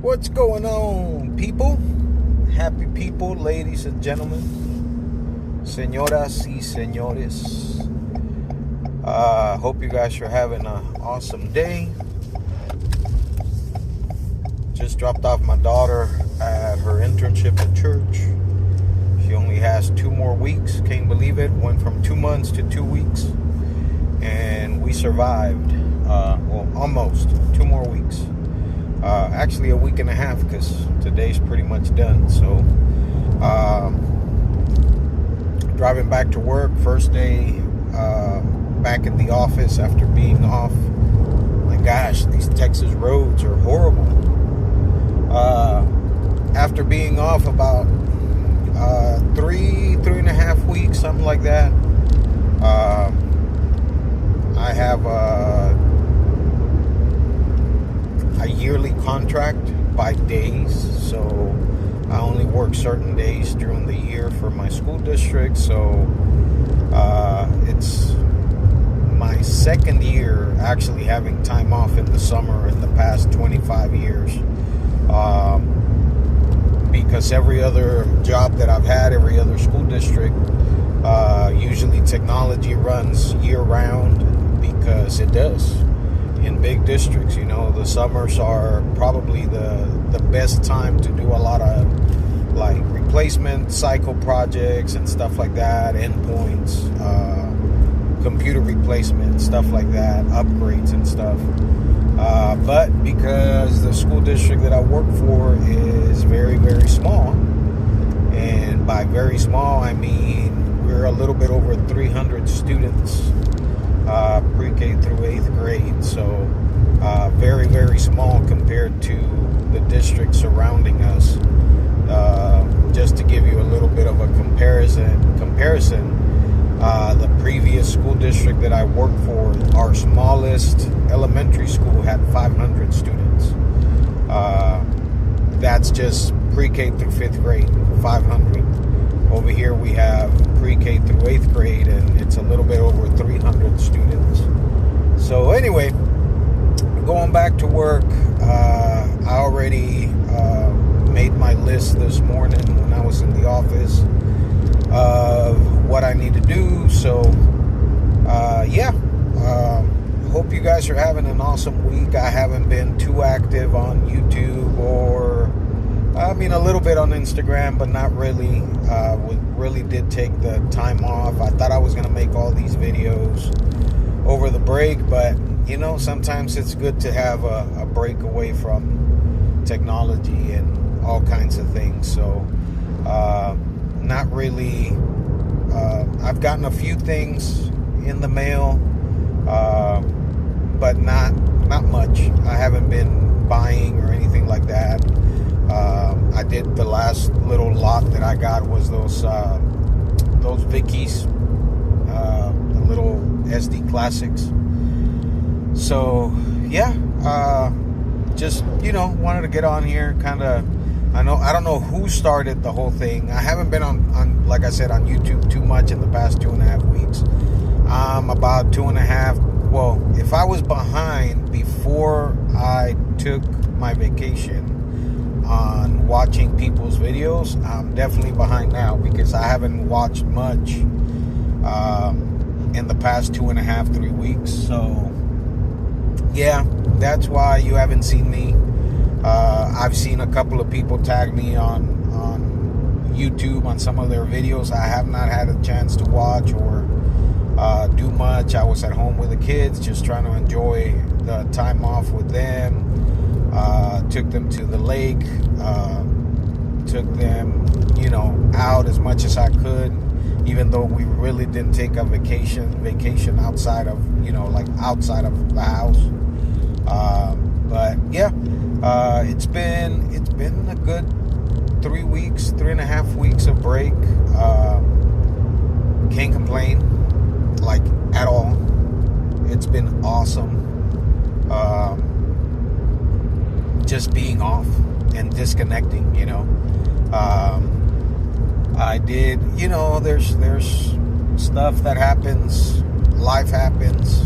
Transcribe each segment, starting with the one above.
What's going on, people? Happy people, ladies and gentlemen, señoras y señores. Hope you guys are having an awesome day. Just dropped off my daughter at her internship at church. She only has 2 more weeks. Can't believe it. Went from 2 months to 2 weeks. And we survived. Well, almost 2 more weeks. Actually a week and a half, because today's pretty much done. So driving back to work, first day back at the office after being off. My gosh, these Texas roads are horrible. After being off about 3.5 weeks, something like that, I have a yearly contract by days, so I only work certain days during the year for my school district. So it's my second year actually having time off in the summer in the past 25 years, because every other job that I've had, every other school district, usually technology runs year round, because it does. In big districts, you know, the summers are probably the best time to do a lot of like replacement cycle projects and stuff like that, endpoints, computer replacement, stuff like that, upgrades and stuff. But because the school district that I work for is very, very small, and by very small I mean we're a little bit over 300 students, pre-K through 8th grade, so very, very small compared to the district surrounding us. Just to give you a little bit of a comparison, the previous school district that I worked for, our smallest elementary school had 500 students. That's just pre-K through 5th grade, 500. Over here we have pre-K through 8th grade, and it's a little bit over 300 students. So anyway, going back to work, I already made my list this morning when I was in the office of what I need to do. So hope you guys are having an awesome week. I haven't been too active on YouTube, or I mean a little bit on Instagram, but not really. Really did take the time off. I thought I was going to make all these videos over the break, but you know, sometimes it's good to have a break away from technology and all kinds of things. So not really. I've gotten a few things in the mail, but not much. I haven't been buying or anything like that. I did, the last little lot that I got was those Vickies, the little SD classics. So yeah, just, you know, wanted to get on here, kind of. I don't know who started the whole thing. I haven't been on like I said, on YouTube too much in the past 2.5 weeks. About 2.5. Well, if I was behind before I took my vacation on watching people's videos, I'm definitely behind now, because I haven't watched much in the past 2.5, 3 weeks. So yeah, that's why you haven't seen me. I've seen a couple of people tag me on YouTube on some of their videos. I have not had a chance to watch or do much. I was at home with the kids, just trying to enjoy the time off with them. Took them to the lake, took them, you know, out as much as I could, even though we really didn't take a vacation outside of, you know, like outside of the house. But yeah, it's been a good 3.5 weeks of break. Can't complain, like, at all. It's been awesome. Just being off and disconnecting, you know. I did, you know, there's stuff that happens, life happens,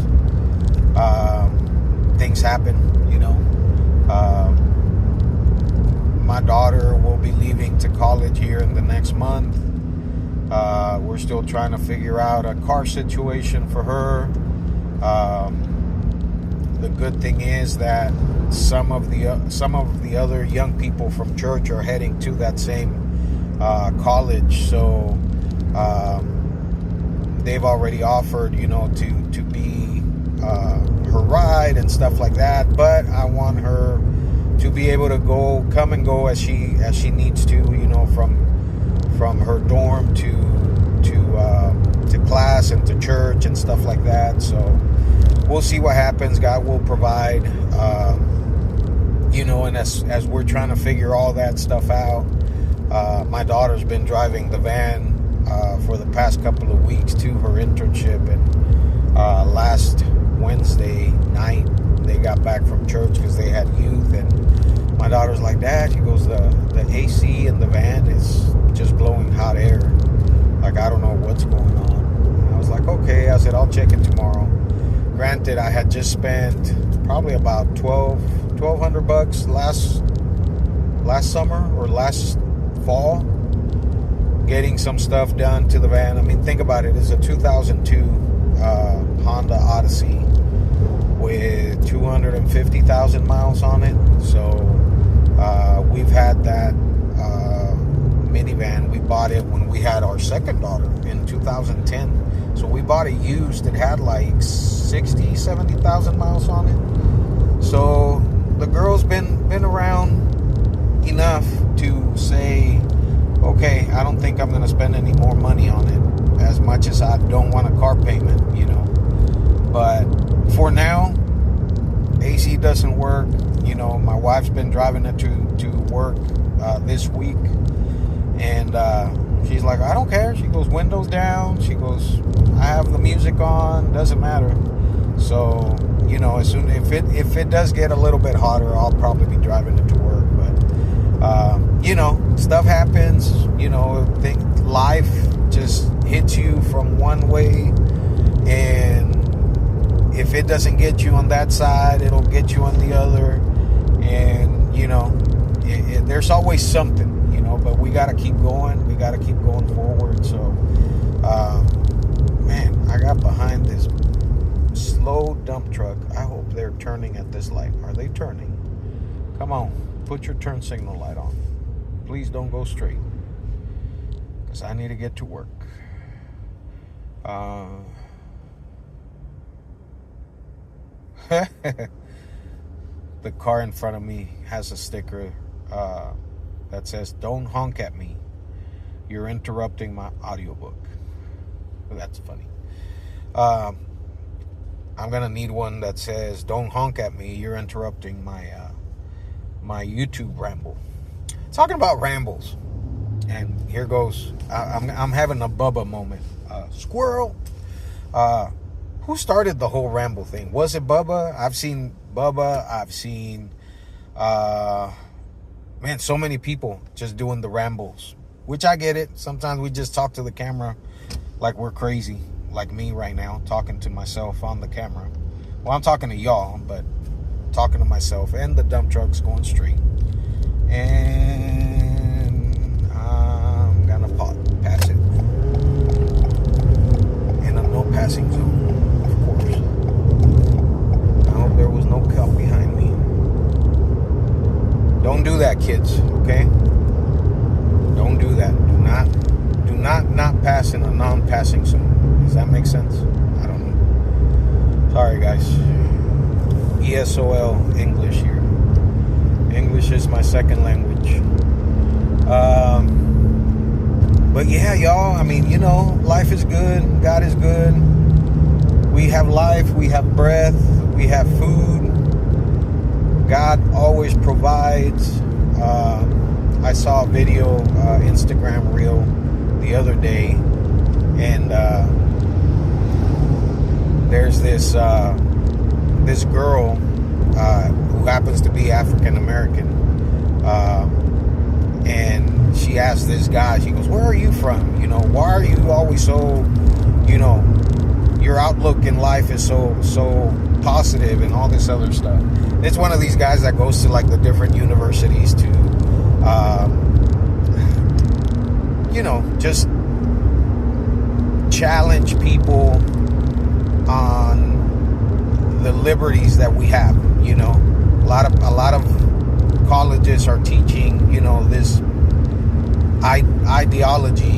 things happen, you know. My daughter will be leaving to college here in the next month. We're still trying to figure out a car situation for her. The good thing is that some of the other young people from church are heading to that same college, so they've already offered, to be her ride and stuff like that. But I want her to be able to come and go as she needs to, from her dorm to class and to church and stuff like that. So we'll see what happens. God will provide, and as we're trying to figure all that stuff out, my daughter's been driving the van for the past couple of weeks to her internship, and last Wednesday night they got back from church because they had youth, and my daughter's like, Dad, she goes, the AC in the van is just blowing hot air. Like, I don't know what's going on. And I was like, okay. I said, I'll check it tomorrow. Granted, I had just spent probably about $1,200 last summer or last fall getting some stuff done to the van. I mean, think about it. It's a 2002 Honda Odyssey with 250,000 miles on it. So we've had that minivan. We bought it when we had our second daughter in 2010. So we bought it used. It had like 70,000 miles on it. So the girl's been around enough to say, okay, I don't think I'm going to spend any more money on it, as much as I don't want a car payment, But for now, AC doesn't work. My wife's been driving it to work this week, and she's like, I don't care. She goes, windows down. She goes, I have the music on. Doesn't matter. So, as soon if it does get a little bit hotter, I'll probably be driving it to work. But stuff happens. Life just hits you from one way, and if it doesn't get you on that side, it'll get you on the other. And there's always something, but we got to keep going. We got to keep going forward. So man, I got behind this slow dump truck. I hope they're turning at this light. Are they turning? Come on, put your turn signal light on. Please don't go straight, because I need to get to work. The car in front of me has a sticker that says, "Don't honk at me. You're interrupting my audiobook." That's funny. I'm going to need one that says, "Don't honk at me. You're interrupting my YouTube ramble." Talking about rambles. And here goes. I'm having a Bubba moment. Squirrel. Who started the whole ramble thing? Was it Bubba? I've seen Bubba. I've seen, so many people just doing the rambles, which I get it. Sometimes we just talk to the camera like we're crazy, like me right now, talking to myself on the camera. Well, I'm talking to y'all, but talking to myself, and the dump truck's going straight. And I'm gonna pass it in a no passing zone. There was no cop behind me. Don't do that, kids, okay? Don't do that. Do not pass in a non-passing zone. Does that make sense? I don't know. Sorry, guys. ESOL English here. English is my second language. But yeah, y'all, I mean, life is good. God is good. We have life. We have breath. We have food. God always provides. I saw a video, Instagram reel, the other day, and there's this girl who happens to be African American, and she asked this guy. She goes, "Where are you from? Why are you always so, your outlook in life is so positive and all this other stuff." It's one of these guys that goes to like the different universities to Just challenge people on the liberties that we have. A lot of colleges are teaching, this ideology,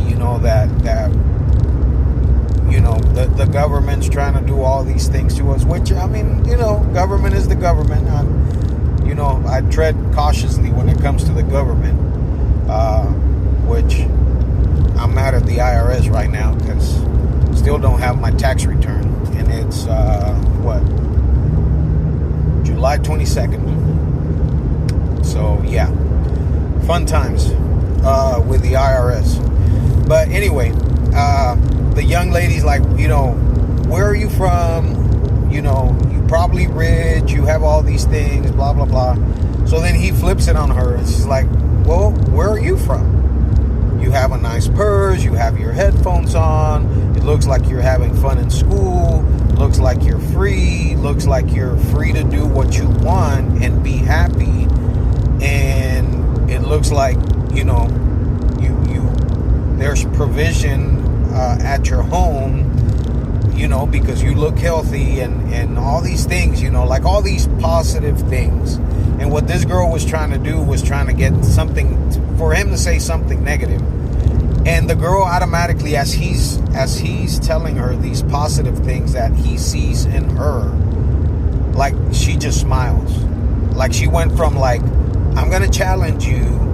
that the government's trying to do all these things to us, which, government is the government. I tread cautiously when it comes to the government, which I'm mad at the IRS right now because still don't have my tax return, and it's July 22nd. So yeah, fun times with the IRS. But anyway, the young lady's like, where are you from? You probably rich, you have all these things, blah blah blah. So then he flips it on her, and she's like, well, where are you from? You have a nice purse, you have your headphones on, it looks like you're having fun in school, looks like you're free, looks like you're free to do what you want and be happy, and it looks like, there's provision at your home, because you look healthy and all these things, like all these positive things. And what this girl was trying to do was trying to get something for him to say something negative. And the girl automatically, as he's telling her these positive things that he sees in her, like she just smiles. Like she went from like, I'm going to challenge you,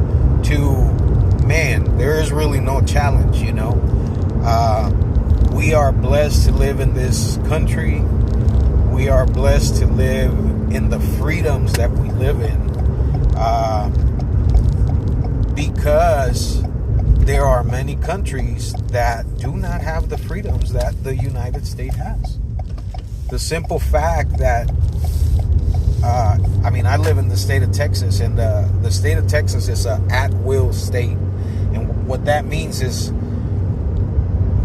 to, man, there is really no challenge, we are blessed to live in this country. We are blessed to live in the freedoms that we live in, because there are many countries that do not have the freedoms that the United States has. The simple fact that, I live in the state of Texas, and the state of Texas is an at-will state. And what that means is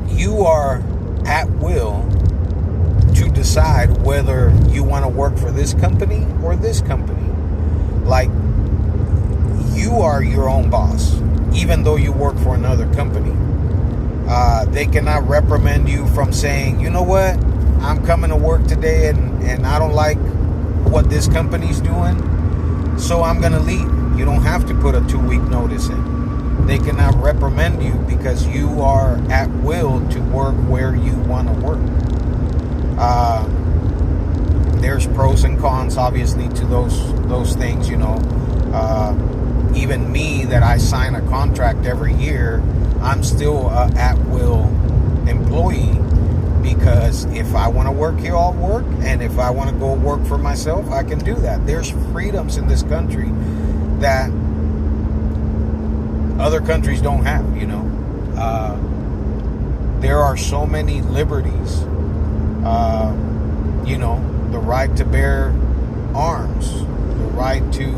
you are at will to decide whether you want to work for this company or this company. Like, you are your own boss, even though you work for another company. They cannot reprimand you from saying, you know what, I'm coming to work today and I don't like what this company's doing, so I'm going to leave. You don't have to put a 2-week notice in. They cannot reprimand you because you are at will to work where you want to work. There's pros and cons, obviously, to those things, even me, that I sign a contract every year, I'm still an at-will employee, because if I want to work here, I'll work, and if I want to go work for myself, I can do that. There's freedoms in this country that other countries don't have, there are so many liberties, the right to bear arms, the right to,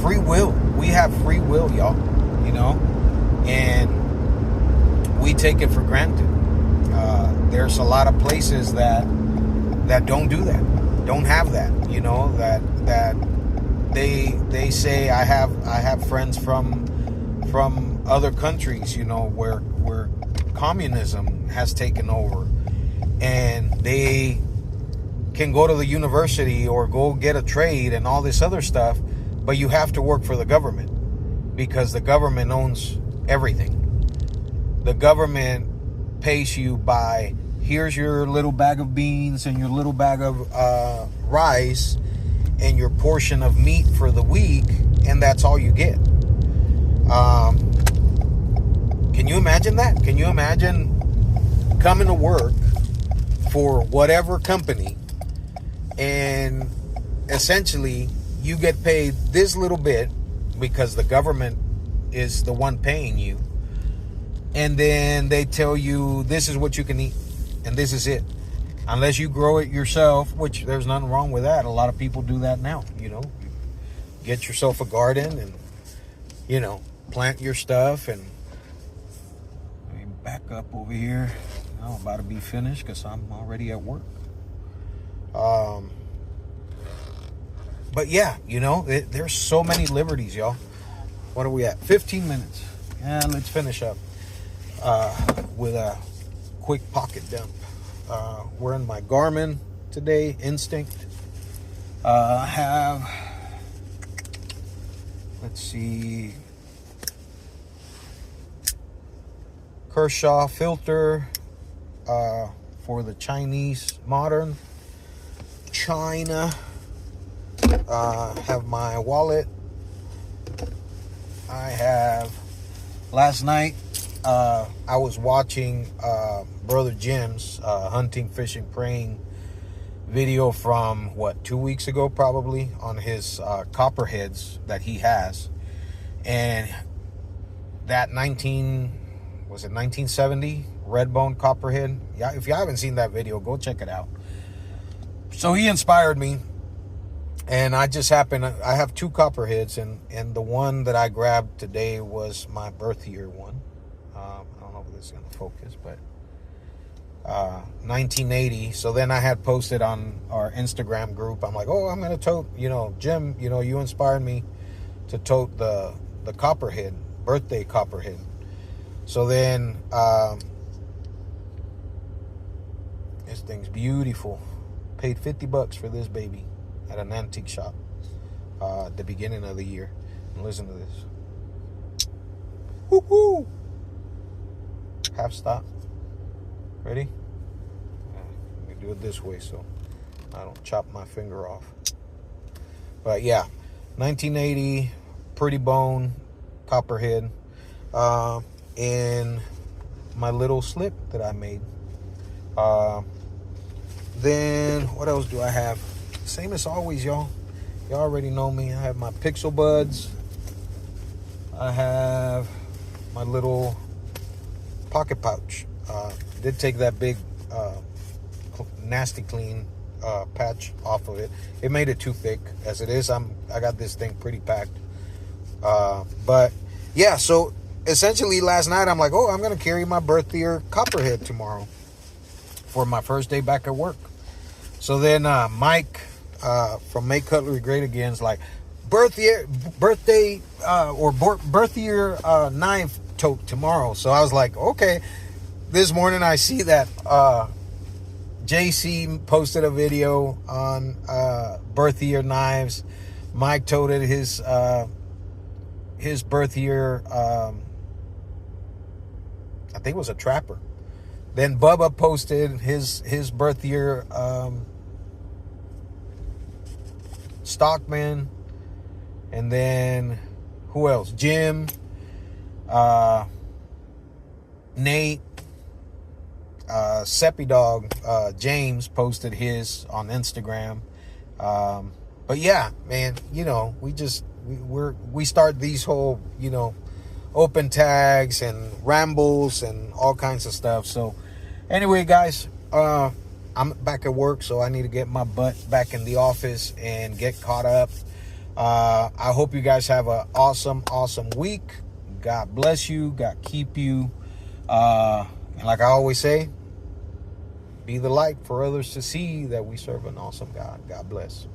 free will. We have free will, y'all, and we take it for granted. There's a lot of places that don't do that, don't have that, that they say, I have friends from other countries, where communism has taken over, and they can go to the university or go get a trade and all this other stuff, but you have to work for the government because the government owns everything. The government pays you by, here's your little bag of beans and your little bag of rice and your portion of meat for the week, and that's all you get. Can you imagine that? Can you imagine coming to work for whatever company, and essentially you get paid this little bit because the government is the one paying you, and then they tell you this is what you can eat and this is it, unless you grow it yourself, which there's nothing wrong with that. A lot of people do that now. Get yourself a garden and plant your stuff. And let me back up over here. I'm about to be finished because I'm already at work. But yeah, you know, there's so many liberties, y'all. What are we at? 15 minutes. Yeah, let's finish up with a quick pocket dump. Wearing my Garmin today, Instinct. I have, let's see, Kershaw filter for the Chinese modern. China. Have my wallet. I have, last night, I was watching Brother Jim's hunting, fishing, praying video from, 2 weeks ago probably, on his copperheads that he has. And that 1970 red-bone copperhead. Yeah, if you haven't seen that video, go check it out. So he inspired me. And I just happened, I have 2 copperheads, and the one that I grabbed today was my birth year one. I don't know if this is going to focus, but 1980. So then I had posted on our Instagram group, I'm like, oh, I'm going to tote, Jim, you inspired me to tote the copperhead, birthday copperhead. So then this thing's beautiful. Paid $50 for this baby at an antique shop at the beginning of the year. And listen to this. Woo-hoo! Half stop. Ready? Let me do it this way so I don't chop my finger off. But yeah, 1980, pretty bone, copperhead, in my little slip that I made. Then what else do I have? Same as always, y'all. Y'all already know me. I have my Pixel Buds. I have my little pocket pouch. Did take that big nasty clean patch off of it. It made it too thick. As it is, I got this thing pretty packed. But yeah, so essentially last night I'm like, oh, I'm gonna carry my birth year copperhead tomorrow for my first day back at work. So then Mike from Make Cutlery Great Again is like, birth year knife tote tomorrow. So I was like, okay. This morning I see that JC posted a video on birth year knives. Mike toted his birth year, I think it was a trapper. Then Bubba posted his birth year Stockman. And then who else? Jim, Nate, Seppi Dog, James posted his on Instagram. But yeah, man, we start these whole, open tags and rambles and all kinds of stuff. So anyway, guys, I'm back at work, so I need to get my butt back in the office and get caught up. I hope you guys have an awesome week. God bless you. God keep you. And like I always say, be the light for others to see that we serve an awesome God. God bless.